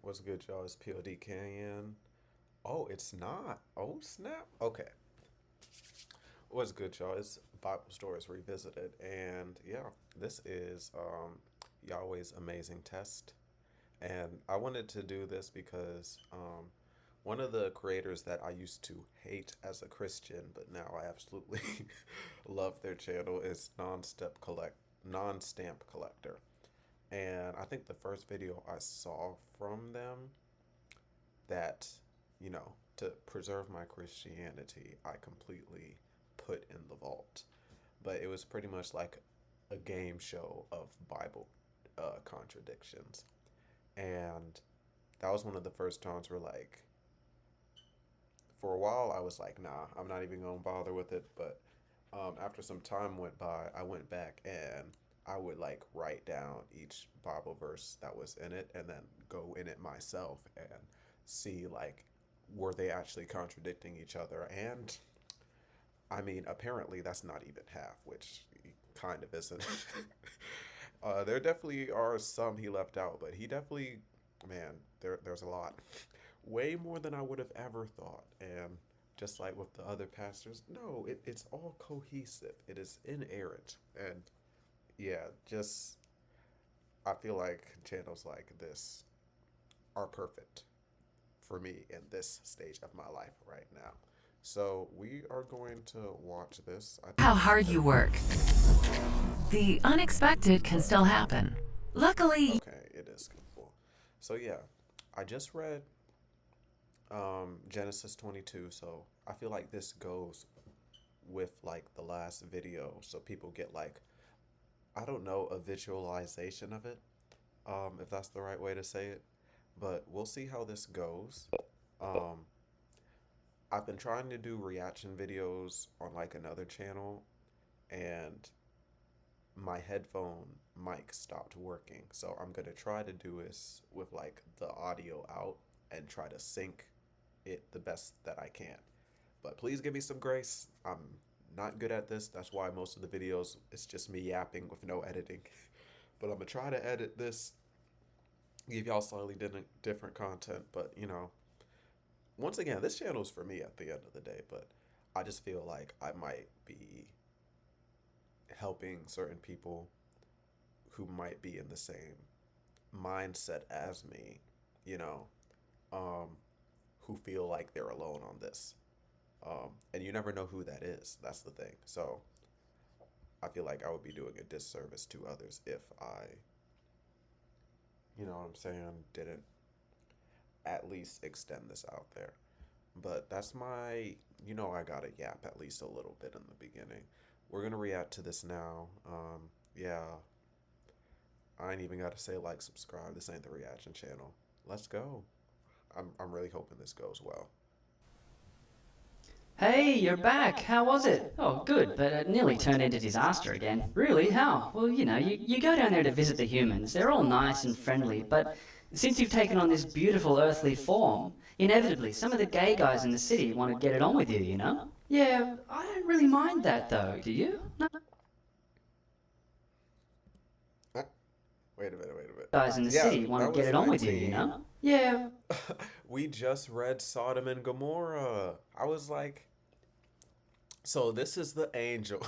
What's good, y'all? It's POD Canyon. Oh, it's not. Oh, snap. Okay. What's good, y'all? It's Bible Stories Revisited. And yeah, this is Yahweh's Amazing Test. And I wanted to do this because one of the creators that I used to hate as a Christian, but now I absolutely love their channel is Nonstamp Collector. And I think the first video I saw from them that, to preserve my Christianity, I completely put in the vault. But it was pretty much like a game show of Bible contradictions. And that was one of the first times where, like, for a while, I was like, nah, I'm not even going to bother with it. But after some time went by, I went back and I would like write down each Bible verse that was in it and then go in it myself and see like were they actually contradicting each other. And I mean, apparently that's not even half, which kind of isn't. There definitely are some he left out, but he definitely, man, there's a lot, way more than I would have ever thought. And just like with the other pastors, no, it's all cohesive. It is inerrant, and yeah, just I feel like channels like this are perfect for me in this stage of my life right now. So we are going to watch this. I How think this is hard the you work. The unexpected can but still happen. Luckily, okay, it is cool. So yeah, I just read Genesis 22, so I feel like this goes with like the last video, so people get like I don't know a visualization of it, if that's the right way to say it. But we'll see how this goes. Um, I've been trying to do reaction videos on like another channel, and my headphone mic stopped working. So I'm gonna try to do this with like the audio out and try to sync it the best that I can. But please give me some grace. I'm not good at this. That's why most of the videos it's just me yapping with no editing. But I'm gonna try to edit this, give y'all slightly different content. But once again, this channel is for me at the end of the day. But I just feel like I might be helping certain people who might be in the same mindset as me, you know, um, who feel like they're alone on this. And you never know who that is. That's the thing. So I feel like I would be doing a disservice to others if I, you know what I'm saying, didn't at least extend this out there. But that's my, I gotta yap at least a little bit in the beginning. We're gonna react to this now. Yeah, I ain't even gotta say like, subscribe. This ain't the reaction channel. Let's go. I'm really hoping this goes well. Hey, you're back. How was it? Oh, good, but it nearly turned into disaster again. Really? How? Well, you go down there to visit the humans. They're all nice and friendly, but since you've taken on this beautiful earthly form, inevitably some of the gay guys in the city want to get it on with you? Yeah, I don't really mind that though, do you? No, Uh, Wait a minute, wait a minute. guys in the Yeah, city want to that get was it on with you? Yeah, we just read Sodom and Gomorrah. I was like, so this is the angel.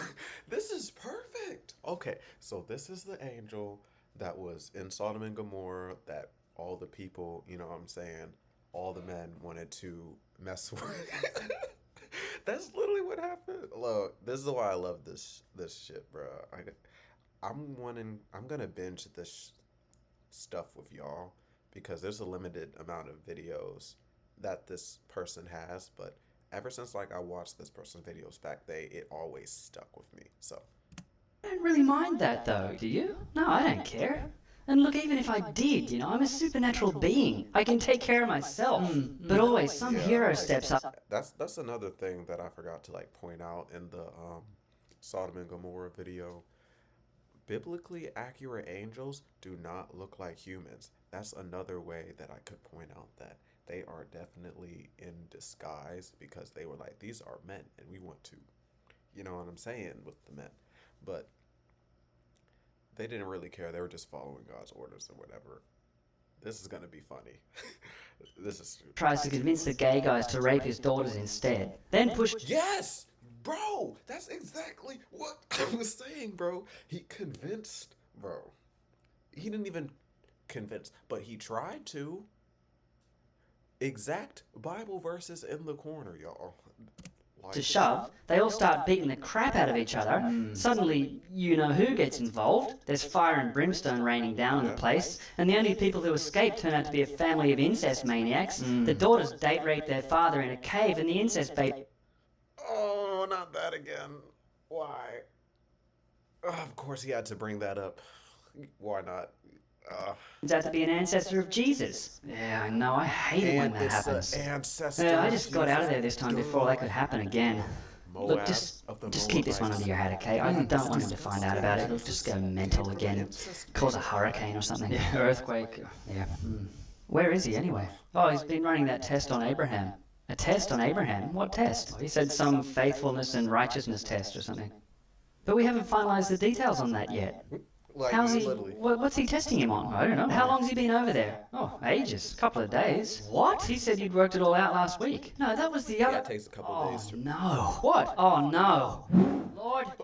This is perfect. Okay, so this is the angel that was in Sodom and Gomorrah that all the people, you know what I'm saying, all the men wanted to mess with. That's literally what happened. Look, this is why I love this shit, bro. I'm gonna binge this stuff with y'all because there's a limited amount of videos that this person has, but ever since like I watched this person's videos back, it always stuck with me. So I don't really mind that though, do you? No, I don't care. And look, even if I did, I'm a supernatural being. I can take care of myself. But always some yeah, hero steps up. that's another thing that I forgot to like point out in the Sodom and Gomorrah video. Biblically accurate angels do not look like humans. That's another way that I could point out that they are definitely in disguise because they were like, these are men and we want to, you know what I'm saying, with the men. But they didn't really care. They were just following God's orders or whatever. This is gonna be funny. This is Tries to convince the gay guys to rape his daughters instead. Then push. yes, bro. That's exactly what I was saying, bro. He convinced, bro. He didn't even convince, but he tried to. Exact Bible verses in the corner, y'all. Like, To shove, they all start beating the crap out of each other. Suddenly, you know who gets involved. There's fire and brimstone raining down on the place, and the only people who escape turn out to be a family of incest maniacs. The daughters date rape their father in a cave, and the incest baby. oh, not that again. Why? Of course, he had to bring that up. Why not? Turns out to be an ancestor of Jesus. Yeah, I know. I hate it when And that it's happens. an ancestor. Yeah, I just got out of there this time before that could happen again. Look, Moab just of the keep this one under your hat, okay? I don't want him to find out about it. He'll just go mental again, cause a hurricane or something. Yeah, earthquake. Yeah. Where is he anyway? Oh, he's been running that test on Abraham. A test on Abraham? What test? He said some faithfulness and righteousness test or something. But we haven't finalized the details on that yet. Like, How's he? literally. What's he testing him on? I don't know. How long's he been over there? Oh, ages. Couple of days. What? He said you'd worked it all out last week. No, that was the Yeah, other. it takes a couple of days Oh to. no! What? Oh no!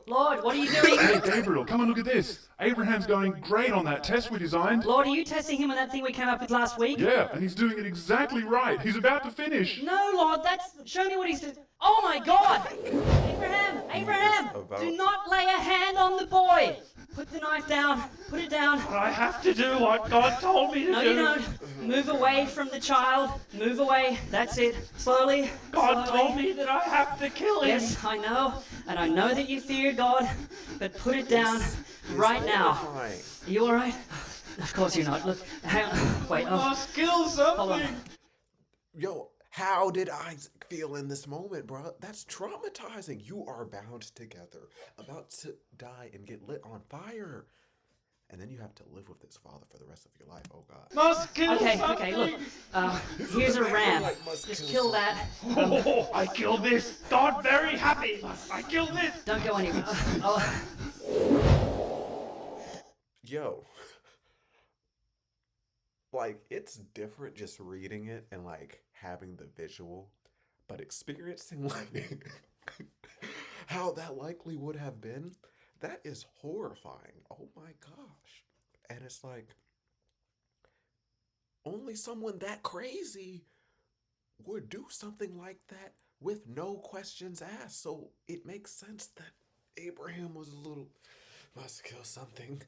Lord, what are you doing? Hey, Gabriel, come and look at this. Abraham's going great on that test we designed. Lord, are you testing him on that thing we came up with last week? Yeah, and he's doing it exactly right. He's about to finish. No, Lord, that's. Show me what he's doing. Oh my God! Abraham, do not lay a hand on the boy. Put the knife down. Put it down. I have to do what God told me to No, you don't. Move away from the child. Move away. That's it. Slowly. God slowly. told me that I have to kill him. Yes, I know. And I know that you fear God. But put it down right now. Horrifying. Are you alright? Of course you're not. Look, hang on. Wait, I oh. must kill Hold on. something. Yo, how did Isaac feel in this moment, bro? That's traumatizing. You are bound together, about to die and get lit on fire. And then you have to live with this father for the rest of your life. Oh, God. Must kill Okay, something. look. Here's a ram. Just kill that. Oh, I killed this. God very happy. I killed this. Don't go anywhere. Oh. Yo. Like, it's different just reading it and, like, having the visual, but experiencing, like, how that likely would have been, that is horrifying. Oh my gosh. And it's like, only someone that crazy would do something like that with no questions asked. So it makes sense that Abraham was a little, must kill something.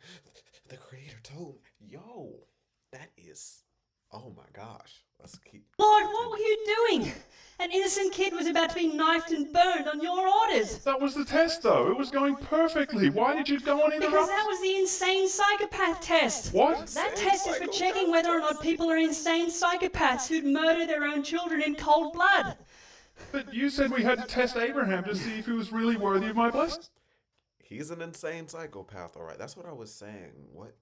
The creator told me, yo, that is, oh my gosh. Let's keep. Lord, what were you doing? An innocent kid was about to be knifed and burned on your orders. That was the test, though. It was going perfectly. Why did you go on Because interrupt? that was the insane psychopath test. What? That test is for checking whether or not people are insane psychopaths who'd murder their own children in cold blood. But you said we had to test Abraham to see if he was really worthy of my blessing. He's an insane psychopath, all right. That's what I was saying. What?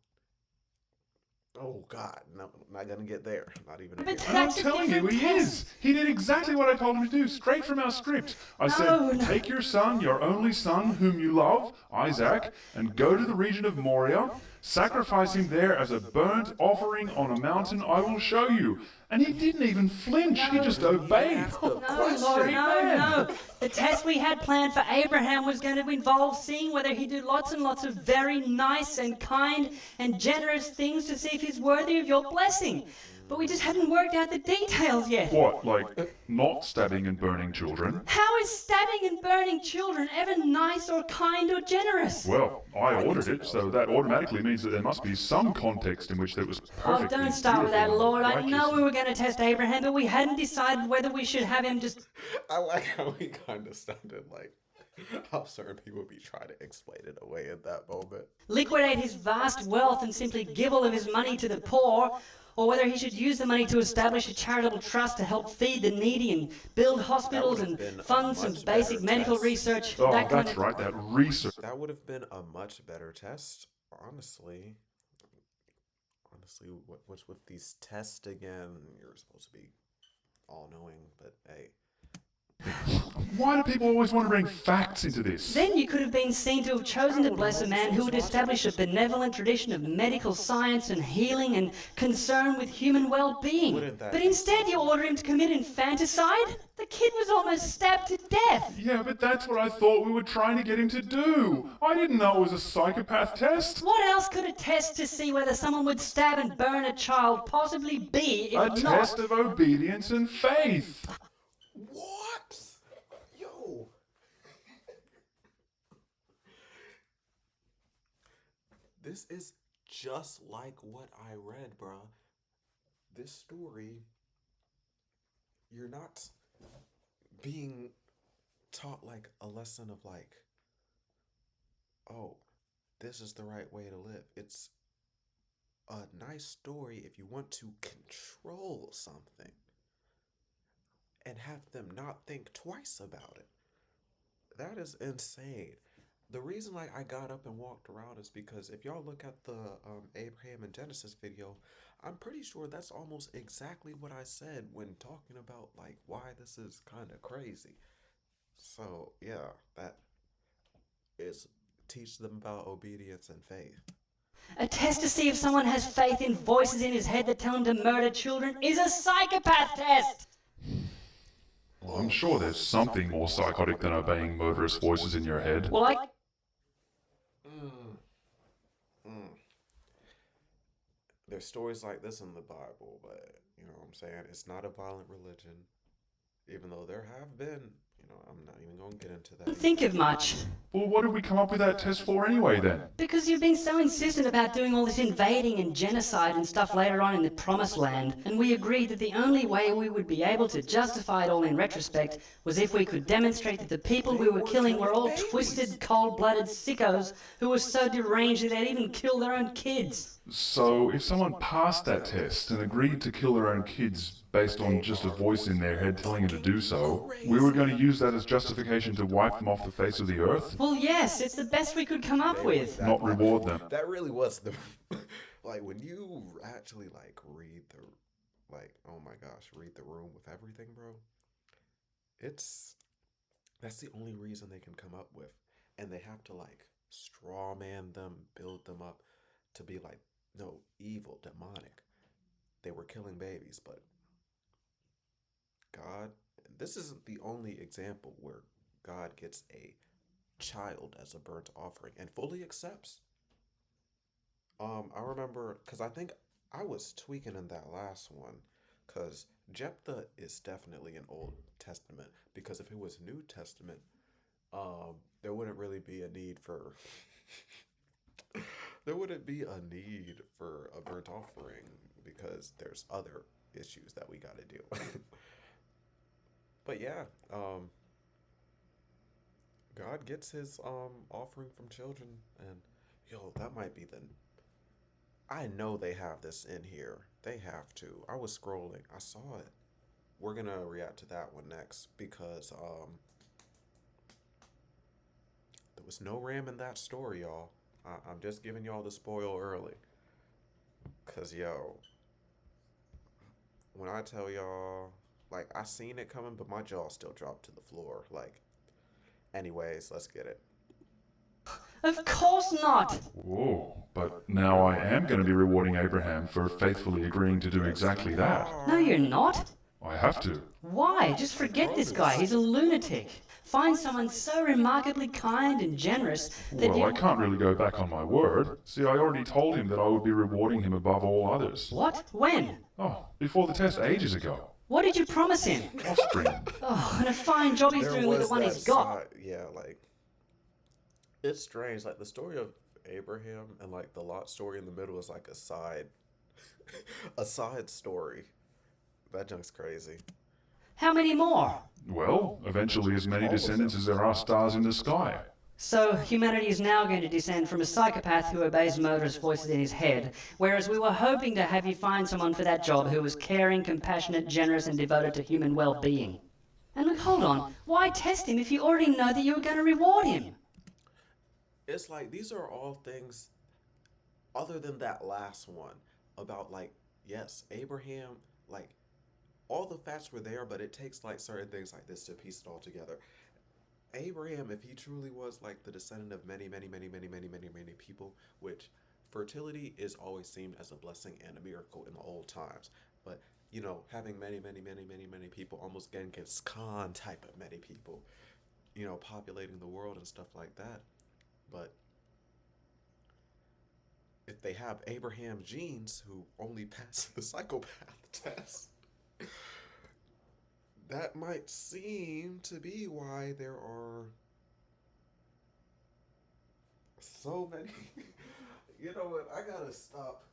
Oh God, no, I'm not gonna get there. Not even. But And I'm that's a telling you, different he test. is. He did exactly what I told him to do, straight from our script. I said, take your son, your only son, whom you love, Isaac, and go to the region of Moriah. Sacrifice him there as a burnt offering on a mountain I will show you. And he didn't even flinch. He just obeyed. No, Lord, no. The test we had planned for Abraham was going to involve seeing whether he'd do lots and lots of very nice and kind and generous things to see if he's worthy of your blessing. But we just hadn't worked out the details yet. What, like not stabbing and burning children? How is stabbing and burning children ever nice or kind or generous? Well, I ordered it, so that automatically means that there must be some context in which there was Oh, perfect. don't start with that, Lord. I know we were going to test Abraham, but we hadn't decided whether we should have him just... I like how he kind of sounded like how certain people be trying to explain it away at that moment. liquidate his vast wealth and simply give all of his money to the poor, or whether he should use the money to establish a charitable trust to help feed the needy and build hospitals and fund some basic medical research. Oh, that kind that's of... right, that research. That would have been a much better test, honestly. Honestly, what's with these tests again? You're supposed to be all-knowing, but hey. Why do people always want to bring facts into this? Then you could have been seen to have chosen to bless a man who would establish a benevolent tradition of medical science and healing and concern with human well-being. Wouldn't that But be instead something? you order him to commit infanticide? The kid was almost stabbed to death. Yeah, but that's what I thought we were trying to get him to do. I didn't know it was a psychopath test. What else could a test to see whether someone would stab and burn a child possibly be A if not? test of obedience and faith. What? Yo. This is just like what I read, bruh. This story, you're not being taught like a lesson of like, oh, this is the right way to live. It's a nice story if you want to control something and have them not think twice about it. That is insane. The reason like I got up and walked around is because if y'all look at the Abraham and Genesis video, I'm pretty sure that's almost exactly what I said when talking about like why this is kind of crazy. So yeah, that is teach them about obedience and faith. A test to see if someone has faith in voices in his head that tell him to murder children is a psychopath test! Well, I'm sure there's something more psychotic than obeying murderous voices in your head. Well, There's stories like this in the Bible, but you know what I'm saying? It's not a violent religion. Even though there have been, you know, I'm not even going to get into that. think of much. Well, what did we come up with that test for anyway then? Because you've been so insistent about doing all this invading and genocide and stuff later on in the Promised Land, and we agreed that the only way we would be able to justify it all in retrospect was if we could demonstrate that the people we were killing were all twisted, cold-blooded sickos who were so deranged that they'd even kill their own kids. So, if someone passed that test and agreed to kill their own kids based on just a voice in their head telling them to do so, we were going to use that as justification to wipe them off the face of the earth? Well, yes, it's the best we could come up with. Not reward them. That really was the like when you actually like read the like oh my gosh, read the room with everything, bro. That's the only reason they can come up with, and they have to like straw man them, build them up to be like no, evil, demonic. They were killing babies, but God, this isn't the only example where God gets a child as a burnt offering and fully accepts. I remember because I think I was tweaking in that last one because Jephthah is definitely an Old Testament because if it was New Testament, there wouldn't really be a need for there wouldn't be a need for a burnt offering because there's other issues that we got to deal with. But yeah, God gets his offering from children, and yo, that might be the. I know they have this in here. They have to. I was scrolling. I saw it. We're gonna react to that one next because there was no ram in that story, y'all. I'm just giving y'all the spoil early. Cause yo, when I tell y'all, like I seen it coming, but my jaw still dropped to the floor. Like, anyways, let's get it. Of course not! Whoa, but now I am going to be rewarding Abraham for faithfully agreeing to do exactly that. No, you're not. I have to. Why? Just forget this guy. He's a lunatic. Find someone so remarkably kind and generous that Well, you... I can't really go back on my word. See, I already told him that I would be rewarding him above all others. What? When? Oh, before the test ages ago. What did you promise him? Offspring. Oh, and a fine job he's doing with the one he's got. Yeah, like it's strange. Like the story of Abraham and like the Lot story in the middle is like a side, a side story. That junk's crazy. How many more? Well, eventually as many descendants as there are stars in the sky. So humanity is now going to descend from a psychopath who obeys murderous voices in his head, whereas we were hoping to have you find someone for that job who was caring, compassionate, generous, and devoted to human well-being. And look, hold on, why test him if you already know that you were going to reward him? It's like these are all things other than that last one about like yes, Abraham like all the facts were there, but it takes like certain things like this to piece it all together. Abraham, if he truly was like the descendant of many, many, many, many, many, many, many people, which fertility is always seen as a blessing and a miracle in the old times. But having many, many, many, many, many people, almost Genghis Khan type of many people, populating the world and stuff like that. But if they have Abraham genes who only pass the psychopath test, that might seem to be why there are so many. You know what? I gotta stop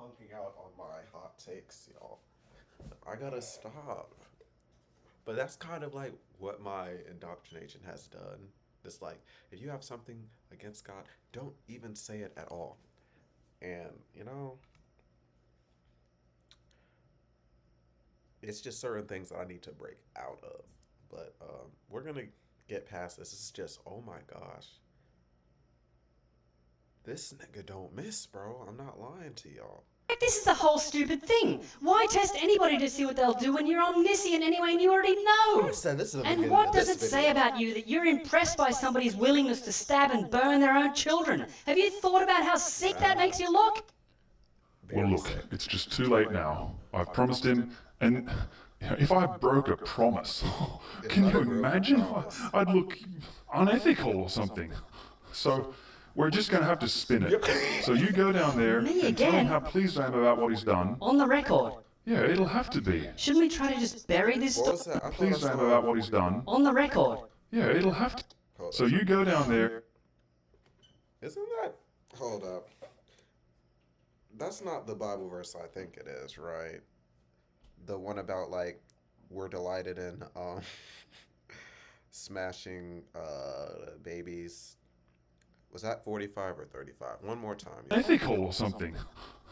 punking out on my hot takes, y'all. I gotta stop. But that's kind of like what my indoctrination has done. It's like, if you have something against God, don't even say it at all. And, it's just certain things that I need to break out of. But we're going to get past this. It's just, oh my gosh. This nigga don't miss, bro. I'm not lying to y'all. This is the whole stupid thing. Why test anybody to see what they'll do when you're omniscient anyway and you already know? I said this in the And beginning what of does this it video. say about you that you're impressed by somebody's willingness to stab and burn their own children? Have you thought about how sick that makes you look? Well, look, it's just too late now. I've promised him, and if I broke a promise, can you imagine? I'd look unethical or something. So we're just going to have to spin it. So you go down there Me and tell him again? how pleased I am about what he's done. On the record. Yeah, it'll have to be. Shouldn't we try to just bury this What story? was that? I thought I Pleased I am saw about what he's done. On the record. Yeah, it'll have to. Hold So up. you go down there. Isn't that? Hold up. That's not the Bible verse I think it is, right? The one about like we're delighted in smashing babies. Was that 45 or 35? One more time. y'all. Ethical or something.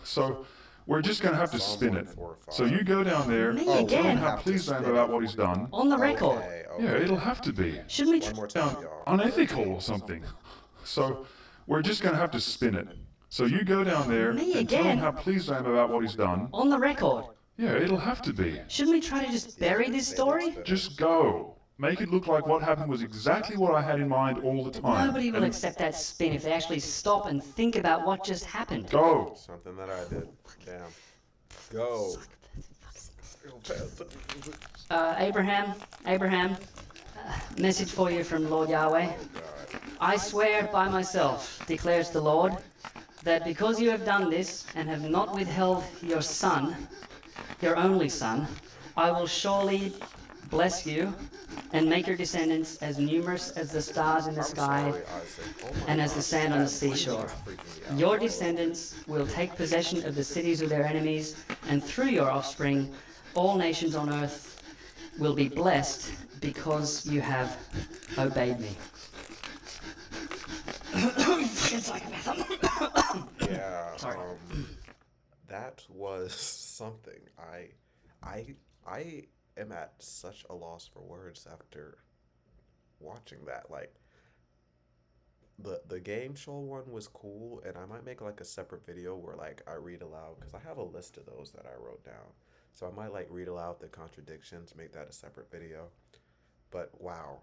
So we're just going to have to Psalm spin it. 145. So you go down there Me and tell him again? how pleased I am about what he's done. On the record. Okay, Yeah, okay. it'll have to be. Shouldn't we One try... more time, y'all. Unethical or something. So we're just going to have to spin it. So you go down there Me and tell him again? how pleased I am about what he's done. On the record. Yeah, it'll have to be. Shouldn't we try to just bury this story? Just go. Make it look like what happened was exactly what I had in mind all the time. Nobody will And accept that spin if they actually stop and think about what just happened. go. Something that I did. Damn. Go. Abraham, message for you from Lord Yahweh. I swear by myself, declares the Lord, that because you have done this and have not withheld your son, your only son, I will surely bless you and make your descendants as numerous as the stars in the sky and as the sand on the seashore. Your descendants will take possession of the cities of their enemies, and through your offspring, all nations on earth will be blessed because you have obeyed me. Fucking psychopath. Yeah. Sorry. That was something. I am at such a loss for words after watching that. Like the game show one was cool, and I might make like a separate video where like I read aloud, because I have a list of those that I wrote down. So I might like read aloud the contradictions, make that a separate video. But wow.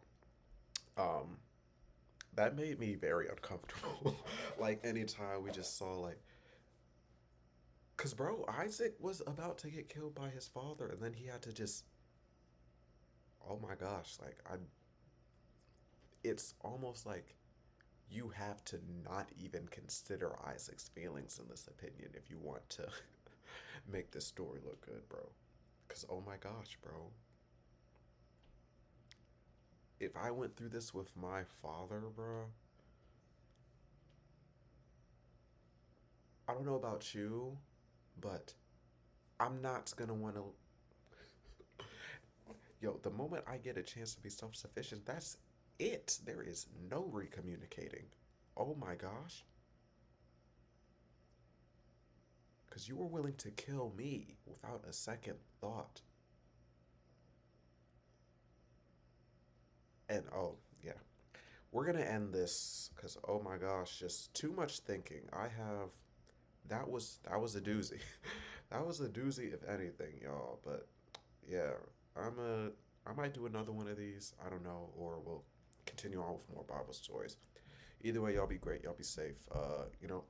That made me very uncomfortable. Like anytime we just saw like, cause bro, Isaac was about to get killed by his father, and then he had to just, oh my gosh, like it's almost like you have to not even consider Isaac's feelings in this opinion if you want to make this story look good, bro. Cause oh my gosh, bro. If I went through this with my father, bro, I don't know about you, but I'm not gonna want to. Yo, the moment I get a chance to be self-sufficient, that's it. There is no recommunicating. Oh my gosh. Because you were willing to kill me without a second thought. And oh, yeah. We're gonna end this because oh my gosh, just too much thinking. That was a doozy. That was a doozy if anything, y'all. But yeah, I'm a I might do another one of these. I don't know, or we'll continue on with more Bible stories. Either way, y'all be great. Y'all be safe.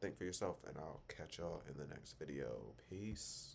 Think for yourself, and I'll catch y'all in the next video. Peace.